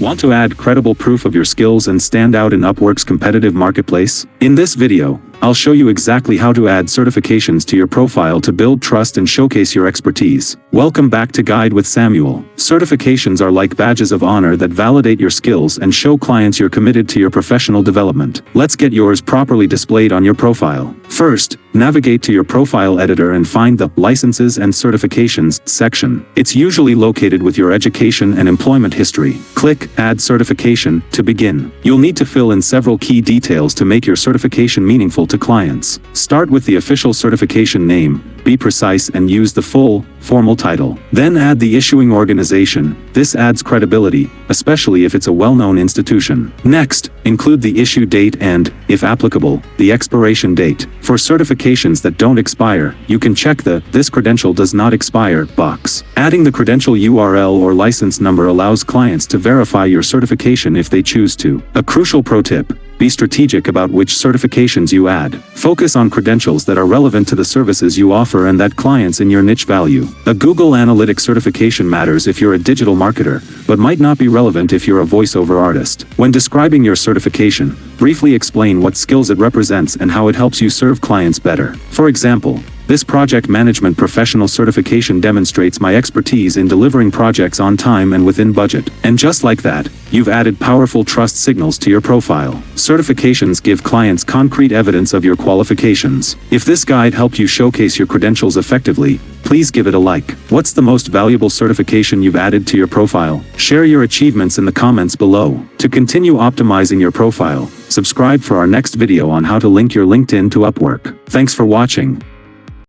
Want to add credible proof of your skills and stand out in Upwork's competitive marketplace? In this video, I'll show you exactly how to add certifications to your profile to build trust and showcase your expertise. Welcome back to Guide with Samuel. Certifications are like badges of honor that validate your skills and show clients you're committed to your professional development. Let's get yours properly displayed on your profile. First, navigate to your profile editor and find the Licenses and Certifications section. It's usually located with your education and employment history. Click Add Certification to begin. You'll need to fill in several key details to make your certification meaningful to clients. Start with the official certification name, be precise and use the full, formal title. Then add the issuing organization. This adds credibility, especially if it's a well-known institution. Next, include the issue date and, if applicable, the expiration date. For certifications that don't expire, you can check the "This credential does not expire" box. Adding the credential URL or license number allows clients to verify your certification if they choose to. A crucial pro tip: be strategic about which certifications you add. Focus on credentials that are relevant to the services you offer and that clients in your niche value. A Google Analytics certification matters if you're a digital marketer, but might not be relevant if you're a voiceover artist. When describing your certification, briefly explain what skills it represents and how it helps you serve clients better. For example, this project management professional certification demonstrates my expertise in delivering projects on time and within budget. And just like that, you've added powerful trust signals to your profile. Certifications give clients concrete evidence of your qualifications. If this guide helped you showcase your credentials effectively, please give it a like. What's the most valuable certification you've added to your profile? Share your achievements in the comments below. To continue optimizing your profile, subscribe for our next video on how to link your LinkedIn to Upwork. Thanks for watching.